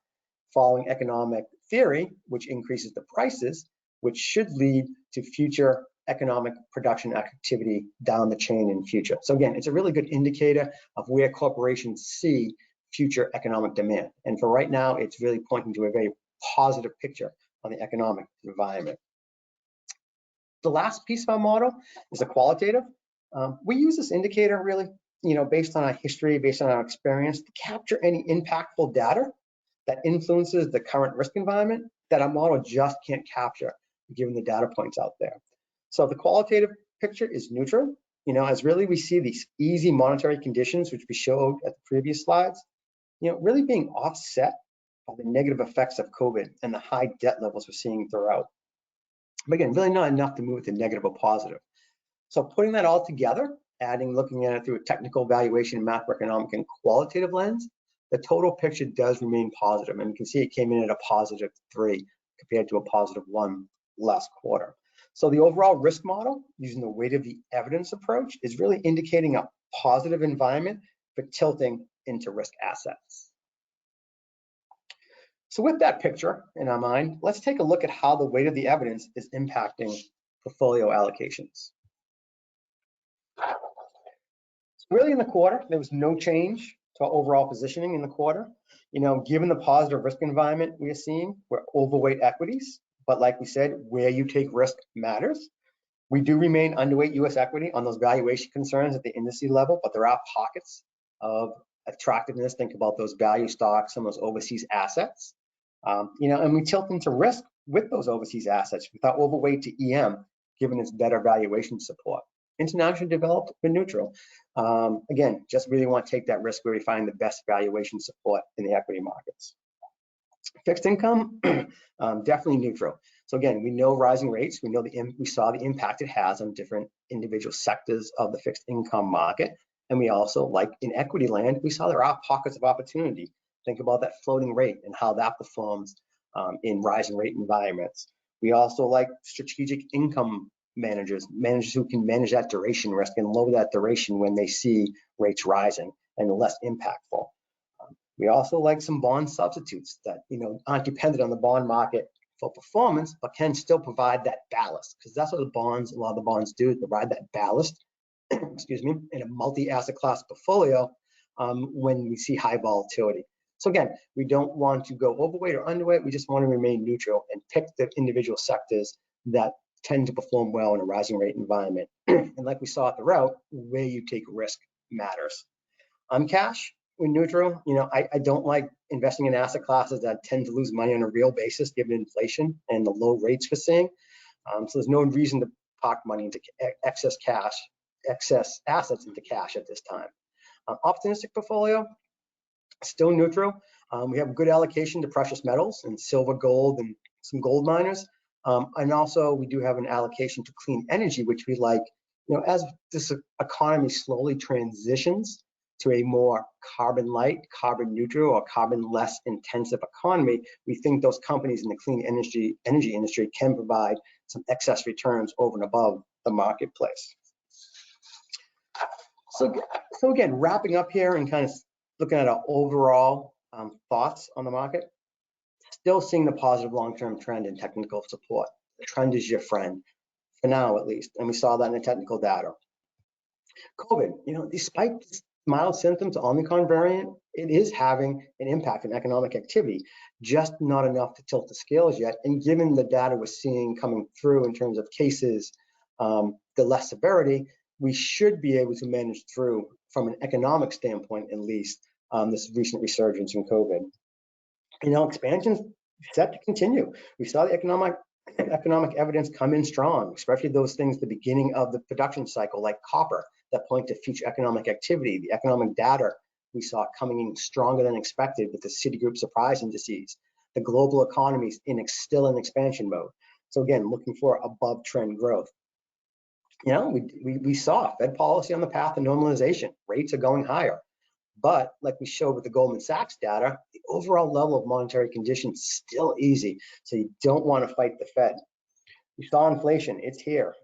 following economic theory, which increases the prices, which should lead to future economic production activity down the chain in future. So again, it's a really good indicator of where corporations see future economic demand. And for right now, it's really pointing to a very positive picture on the economic environment. The last piece of our model is a qualitative. We use this indicator really, based on our history, based on our experience, to capture any impactful data that influences the current risk environment that our model just can't capture, given the data points out there. So the qualitative picture is neutral, as really we see these easy monetary conditions, which we showed at the previous slides, really being offset by the negative effects of COVID and the high debt levels we're seeing throughout. But again, really not enough to move it to negative or positive. So putting that all together, looking at it through a technical valuation, macroeconomic, and qualitative lens, the total picture does remain positive. And you can see it came in at a positive 3 compared to a positive 1 last quarter. So the overall risk model, using the weight of the evidence approach, is really indicating a positive environment for tilting into risk assets. So with that picture in our mind, let's take a look at how the weight of the evidence is impacting portfolio allocations. Really in the quarter, there was no change to our overall positioning in the quarter. Given the positive risk environment we are seeing, we're overweight equities, but like we said, where you take risk matters. We do remain underweight US equity on those valuation concerns at the industry level, but there are pockets of attractiveness. Think about those value stocks, some of those overseas assets. And we tilt into risk with those overseas assets. We thought overweight to EM, given its better valuation support. Internationally developed, but neutral. Again, just really want to take that risk where we find the best valuation support in the equity markets. Fixed income, definitely neutral. So again, we know rising rates. We know we saw the impact it has on different individual sectors of the fixed income market. And we also, like in equity land, we saw there are pockets of opportunity. Think about that floating rate and how that performs in rising rate environments. We also like strategic income managers who can manage that duration risk and lower that duration when they see rates rising and less impactful. We also like some bond substitutes that aren't dependent on the bond market for performance, but can still provide that ballast, because that's what a lot of the bonds do, provide that ballast, excuse me, in a multi-asset class portfolio when we see high volatility. So again, we don't want to go overweight or underweight. We just want to remain neutral and pick the individual sectors that tend to perform well in a rising rate environment. And like we saw throughout, where you take risk matters. On cash, we're neutral. I don't like investing in asset classes that tend to lose money on a real basis given inflation and the low rates we're seeing. So there's no reason to park money into excess assets into cash at this time. Optimistic portfolio, still neutral. We have good allocation to precious metals and silver, gold, and some gold miners. And also we do have an allocation to clean energy, which we like, as this economy slowly transitions to a more carbon light, carbon neutral, or carbon less intensive economy, we think those companies in the clean energy industry can provide some excess returns over and above the marketplace. So again, wrapping up here and kind of looking at our overall thoughts on the market, still seeing the positive long-term trend in technical support. The trend is your friend, for now at least, and we saw that in the technical data. COVID, despite mild symptoms, Omicron variant, it is having an impact on economic activity, just not enough to tilt the scales yet. And given the data we're seeing coming through in terms of cases, the less severity, we should be able to manage through, from an economic standpoint at least, this recent resurgence in COVID. Expansion's set to continue. We saw the economic evidence come in strong, especially those things at the beginning of the production cycle, like copper, that point to future economic activity. The economic data we saw coming in stronger than expected with the Citigroup surprise indices. The global economy is still in expansion mode. So again, looking for above trend growth. We saw Fed policy on the path of normalization. Rates are going higher. But like we showed with the Goldman Sachs data, the overall level of monetary conditions is still easy. So you don't want to fight the Fed. We saw inflation, it's here.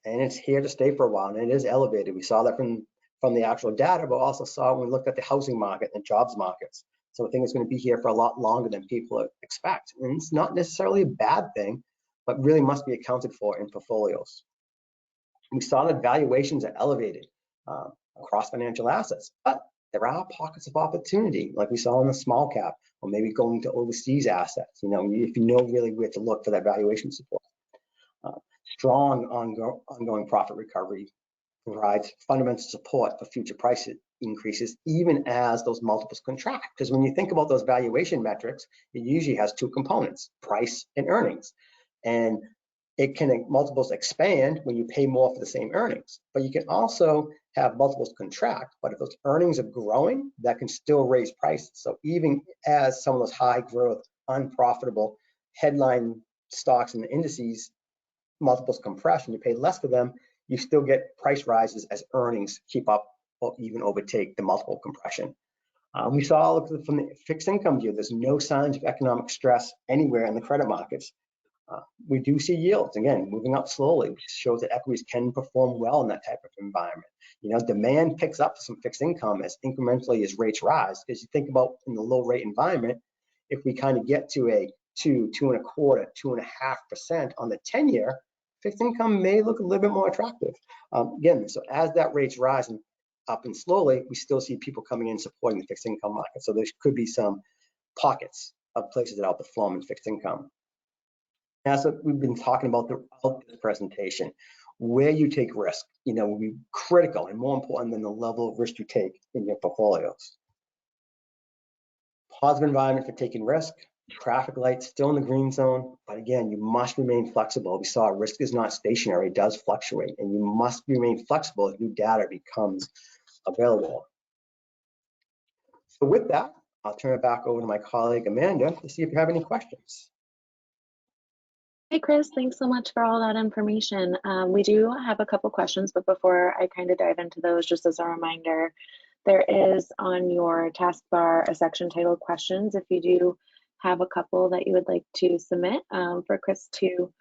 And it's here to stay for a while, and it is elevated. We saw that from the actual data, but also saw when we looked at the housing market and jobs markets. So I think it's going to be here for a lot longer than people expect. And it's not necessarily a bad thing, but really must be accounted for in portfolios. We saw that valuations are elevated across financial assets, but there are pockets of opportunity, like we saw in the small cap, or maybe going to overseas assets. If you know really where to look for that valuation support. Strong ongoing profit recovery provides fundamental support for future price increases, even as those multiples contract. Because when you think about those valuation metrics, it usually has two components: price and earnings. And multiples expand when you pay more for the same earnings, but you can also have multiples contract. But if those earnings are growing, that can still raise prices. So even as some of those high growth, unprofitable headline stocks and indices, multiples compress and you pay less for them, you still get price rises as earnings keep up or even overtake the multiple compression. We saw from the fixed income view, there's no signs of economic stress anywhere in the credit markets. We do see yields, again, moving up slowly, which shows that equities can perform well in that type of environment. Demand picks up some fixed income as incrementally as rates rise. As you think about in the low rate environment, if we kind of get to a 2.25%, 2.5% on the 10-year, fixed income may look a little bit more attractive. Again, so as that rates rise and up and slowly, we still see people coming in supporting the fixed income market. So there could be some pockets of places that outperform in fixed income. As we've been talking about throughout this presentation, where you take risk, will be critical and more important than the level of risk you take in your portfolios. Positive environment for taking risk. Traffic lights still in the green zone, but again, you must remain flexible. We saw risk is not stationary, it does fluctuate, and you must remain flexible as new data becomes available. So with that, I'll turn it back over to my colleague Amanda to see if you have any questions. Hey, Chris, thanks so much for all that information. We do have a couple questions, but before I kind of dive into those, just as a reminder, there is on your taskbar a section titled questions. If you do have a couple that you would like to submit for Chris to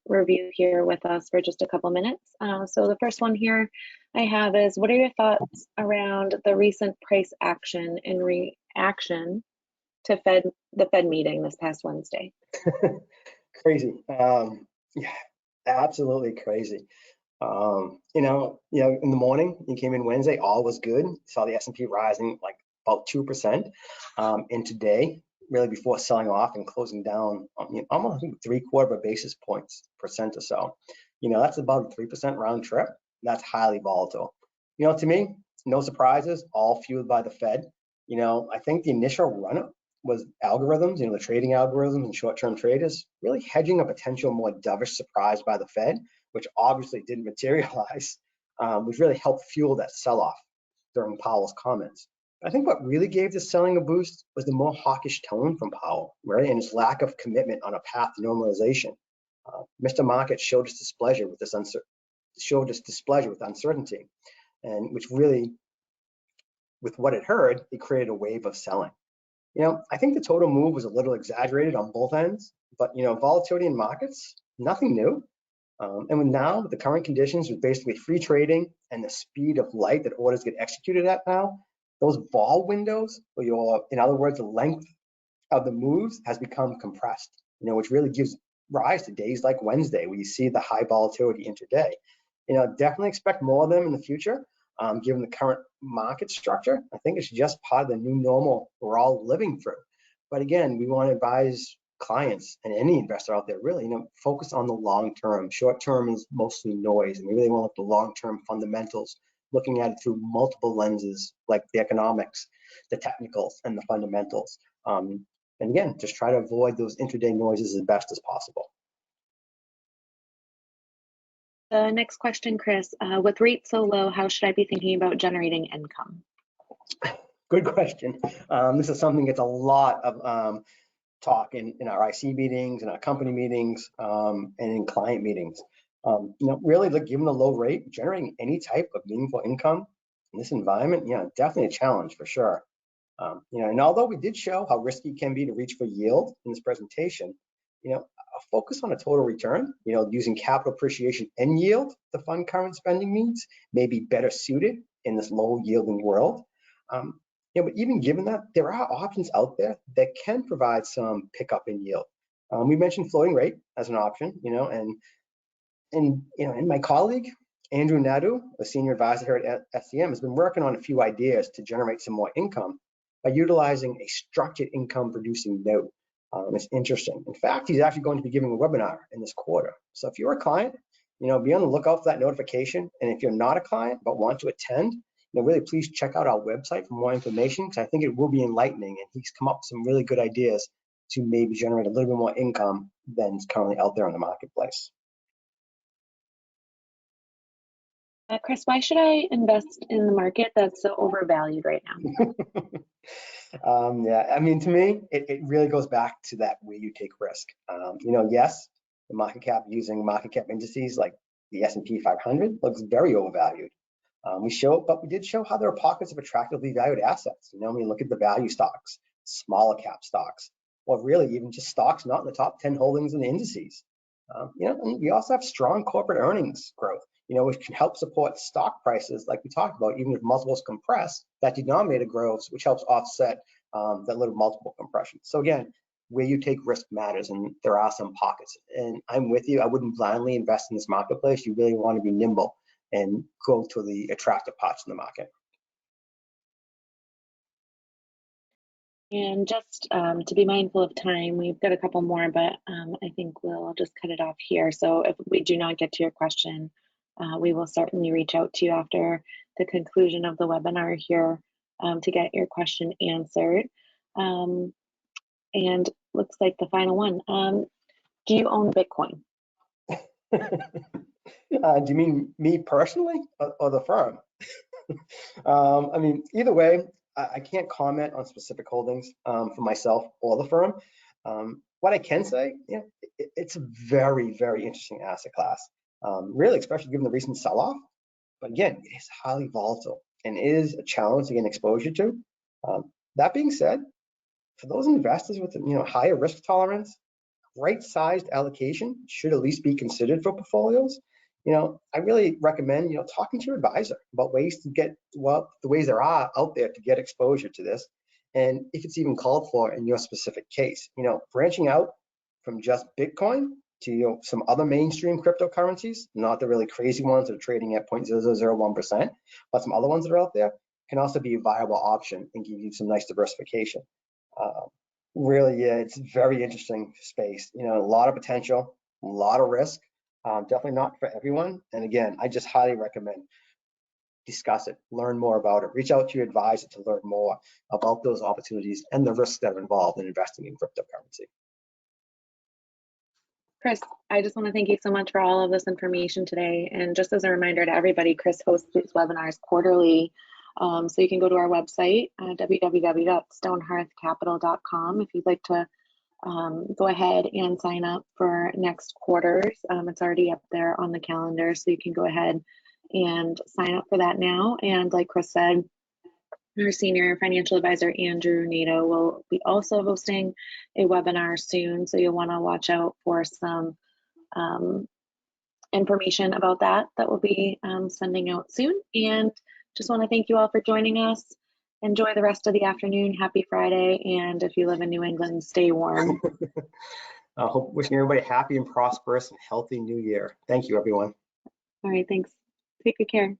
review here with us for just a couple minutes. So the first one here I have is, what are your thoughts around the recent price action in reaction to the Fed meeting this past Wednesday? Crazy. Yeah, absolutely crazy. In the morning, you came in Wednesday, all was good. Saw the S&P rising like about 2%. And today, really before selling off and closing down, almost 3/4 basis points percent or so. That's about a 3% round trip. That's highly volatile. To me, no surprises, all fueled by the Fed. I think the initial run-up was algorithms, the trading algorithms and short-term traders really hedging a potential more dovish surprise by the Fed, which obviously didn't materialize, which really helped fuel that sell-off during Powell's comments. I think what really gave the selling a boost was the more hawkish tone from Powell, right, and his lack of commitment on a path to normalization. Mr. Market showed his displeasure with uncertainty, and which really, with what it heard, it created a wave of selling. I think the total move was a little exaggerated on both ends, but volatility in markets, nothing new. And now, with the current conditions, with basically free trading and the speed of light that orders get executed at now, those vol windows, or in other words, the length of the moves has become compressed, which really gives rise to days like Wednesday, where you see the high volatility intraday. Definitely expect more of them in the future, given the current market structure. I think it's just part of the new normal we're all living through. But again, we want to advise clients and any investor out there really, focus on the long term. Short term is mostly noise, and we really want to look at the long term fundamentals, looking at it through multiple lenses, like the economics, the technicals, and the fundamentals. And again, just try to avoid those intraday noises as best as possible. The next question, Chris, with rates so low, how should I be thinking about generating income? Good question. This is something that's a lot of talk in our IC meetings, in our company meetings, and in client meetings. Really, given the low rate, generating any type of meaningful income in this environment, definitely a challenge for sure. And although we did show how risky it can be to reach for yield in this presentation, a focus on a total return, using capital appreciation and yield to fund current spending needs may be better suited in this low yielding world. But even given that, there are options out there that can provide some pickup in yield. We mentioned floating rate as an option, and my colleague, Andrew Nadu, a senior advisor here at SCM, has been working on a few ideas to generate some more income by utilizing a structured income producing note. It's interesting. In fact, he's actually going to be giving a webinar in this quarter. So if you're a client, be on the lookout for that notification. And if you're not a client but want to attend, really please check out our website for more information, because I think it will be enlightening, and he's come up with some really good ideas to maybe generate a little bit more income than is currently out there in the marketplace. Chris, why should I invest in the market that's so overvalued right now? Yeah, I mean, to me, it really goes back to that way you take risk. Yes, the market cap using market cap indices like the S&P 500 looks very overvalued. But we did show how there are pockets of attractively valued assets. When you look at the value stocks, smaller cap stocks, or really even just stocks not in the top 10 holdings in the indices. And we also have strong corporate earnings growth, which can help support stock prices like we talked about, even if multiples compress, that denominator grows, which helps offset that little multiple compression. So again, where you take risk matters, and there are some pockets. And I'm with you, I wouldn't blindly invest in this marketplace. You really want to be nimble and go to the attractive parts of the market. And just to be mindful of time, we've got a couple more, but I think we'll just cut it off here. So if we do not get to your question, we will certainly reach out to you after the conclusion of the webinar here to get your question answered. And looks like the final one. Do you own Bitcoin? Do you mean me personally or the firm? I mean, either way, I can't comment on specific holdings for myself or the firm. What I can say, it's a very, very interesting asset class, really, especially given the recent sell-off. But again, it is highly volatile and is a challenge to get exposure to. That being said, for those investors with higher risk tolerance, right-sized allocation should at least be considered for portfolios. I really recommend, talking to your advisor about ways to get, the ways there are out there to get exposure to this. And if it's even called for in your specific case, branching out from just Bitcoin to, some other mainstream cryptocurrencies, not the really crazy ones that are trading at 0.0001%, but some other ones that are out there can also be a viable option and give you some nice diversification. Really, yeah, it's a very interesting space. A lot of potential, a lot of risk. Definitely not for everyone. And again, I just highly recommend discuss it, learn more about it, reach out to your advisor to learn more about those opportunities and the risks that are involved in investing in cryptocurrency. Chris, I just want to thank you so much for all of this information today. And just as a reminder to everybody, Chris hosts these webinars quarterly. So you can go to our website, www.stonehearthcapital.com, if you'd like to go ahead and sign up for next quarter's. It's already up there on the calendar, so you can go ahead and sign up for that now. And like Chris said, our senior financial advisor, Andrew Nato, will be also hosting a webinar soon. So you'll want to watch out for some information about that we'll be sending out soon. And just want to thank you all for joining us. Enjoy the rest of the afternoon. Happy Friday. And if you live in New England, stay warm. Wishing everybody a happy and prosperous and healthy new year. Thank you, everyone. All right, thanks. Take good care.